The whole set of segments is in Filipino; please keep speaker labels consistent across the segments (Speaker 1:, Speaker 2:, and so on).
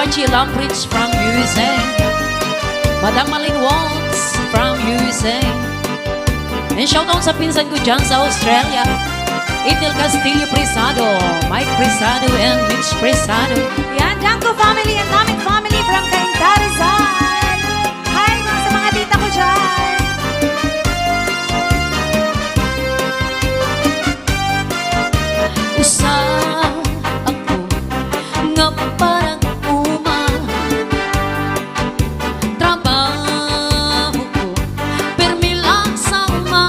Speaker 1: Archie Lumbridge from USA, Madam Malin Waltz from USA, and shoutout sa pinsan ko dyan sa Australia, Ethel Castillo Presado, Mike Presado, and Mitch Presado.
Speaker 2: Yan, Janko family and Namit family from Cainta Rizal. Hi sa mga tita ko dyan.
Speaker 1: Usa ako nga parang uma, trabaho ko permi lang sa uma,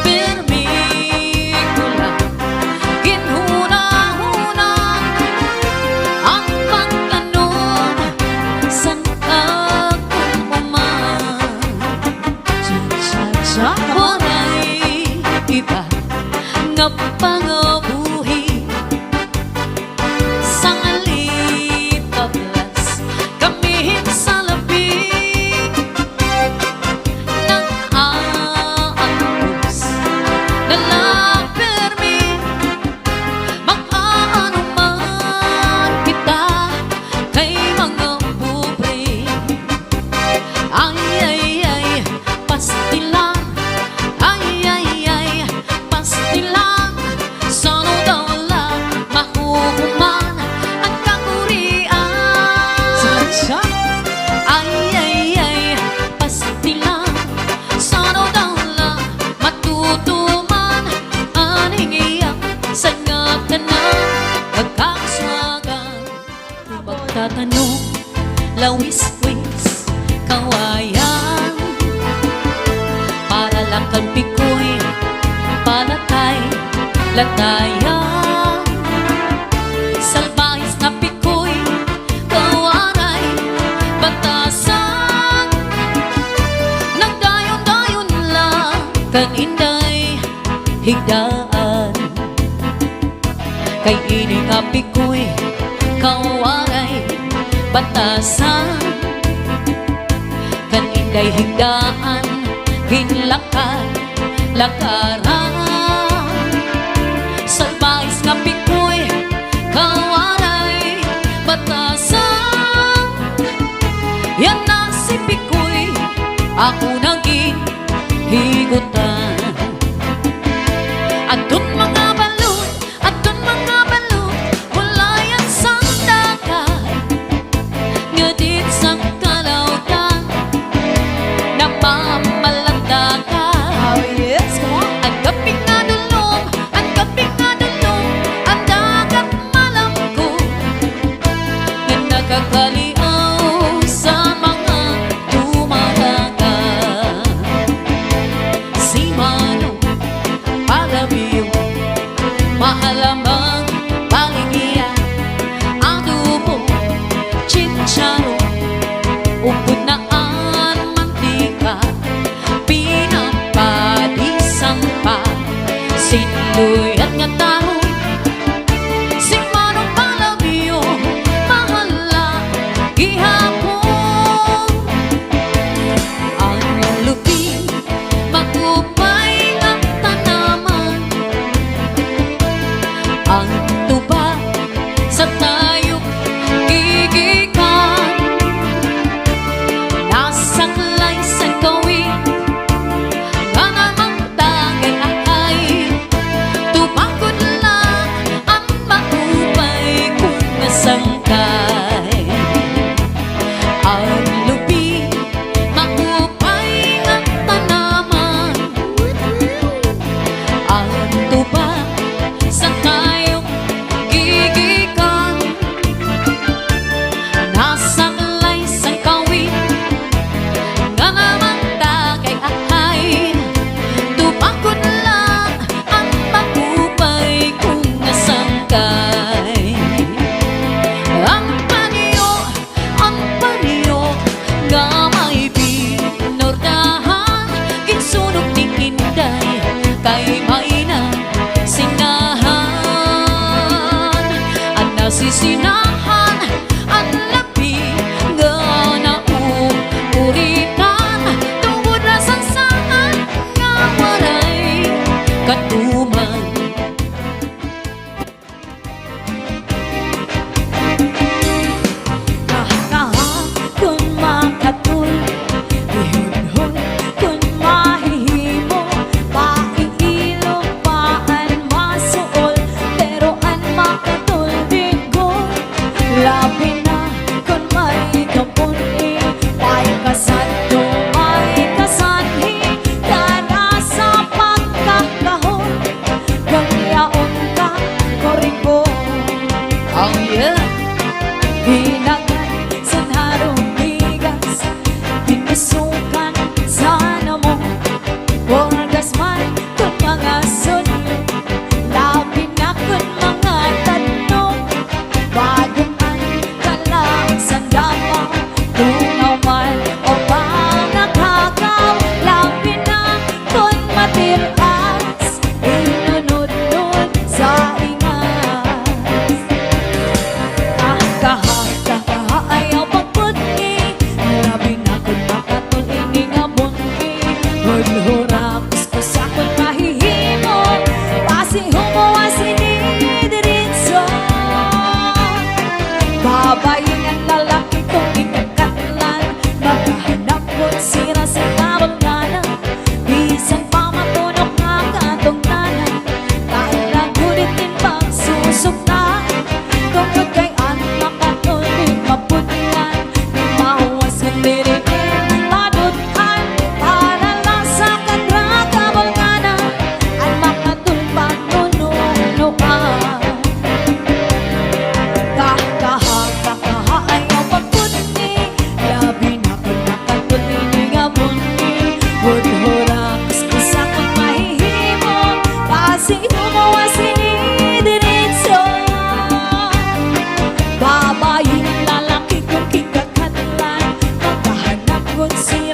Speaker 1: permi ko lang ginhuna-huna ang pagtanong san akong uma. Walay iba nga pangabuhi sa ngalit tablas kamihin sa labing ng aangkos na lapermi mag-aano man kita kay mga bubre. Ay, pastilan, ay, pastilan, sano daw lang mahuhuman ang kakurian. Ay, pastilan, sano daw lang matutuman ang hingiyak sa ngatanan magkakaswagan. Magtatanong, lawis-wis, kawayan, para lang kang pikoy, palatay, latayan. Salbahis na pikoy, kawaray, batasan, nagdayon-dayon lang kan inday higdaan. Kay ini nga pikoy, kawaray, batasan, kan inday higdaan, hinlakad, lakaran. Salbahis nga pikoy, kawaray, batasan, yan na si pikoy, ako naging higutan. Atun mga balon, wala yan sa dagat, nga dit sa kalautan, napamalandakan.
Speaker 2: Oh yes, come on.
Speaker 1: Ang gaping na dulong, ang dagat malamko, nga nakakaliaw sa mga dumadagat. Si Manong Palabiyo, mahalamang palingiyan, adobo, chicharo, upod na ang mantika, pinapadisan pa, sinluyat nga tao. Si Manong Palabiyo, mahala gihapon, ang lupi, magupay nga tanaman, ang tuba sa tayog gigikan, nasaklay sa gawin nga namang tagay ay
Speaker 2: masukan sana mo. Wargas man kung mga sunod, labi na kung mga tanong. Baguman ka lang sa dama, tunaw man o mga kagaw. Labi na kung matiras, inunod-nod sa ingas. Kaha ayaw pagpungi, labi na kung makatul ini nga bungi. Hurhura kuskusa kung mahihimo, pasi humuwa sinidiritso. Babayin ang lalaki kung ikakatlan, maghahanap kung sira sa kabanglanan. Bisang pamatunok nga katungtanan, dahil ang gulit din pagsusuktan. Tungkol kay anak makatuloy maputian, di mahuwas ng diriin ladutan. Para lang sa kadragabanglanan, ang makatulpag nununuan. Kakaha ayaw pagpungi, labi na kung makatuloy nga bungi. Hurhura kuskusa kung mahihimo, pasi humuwa sinidiritso. Babayin ang lalaki kung kikakatlan, maghahanap kung sino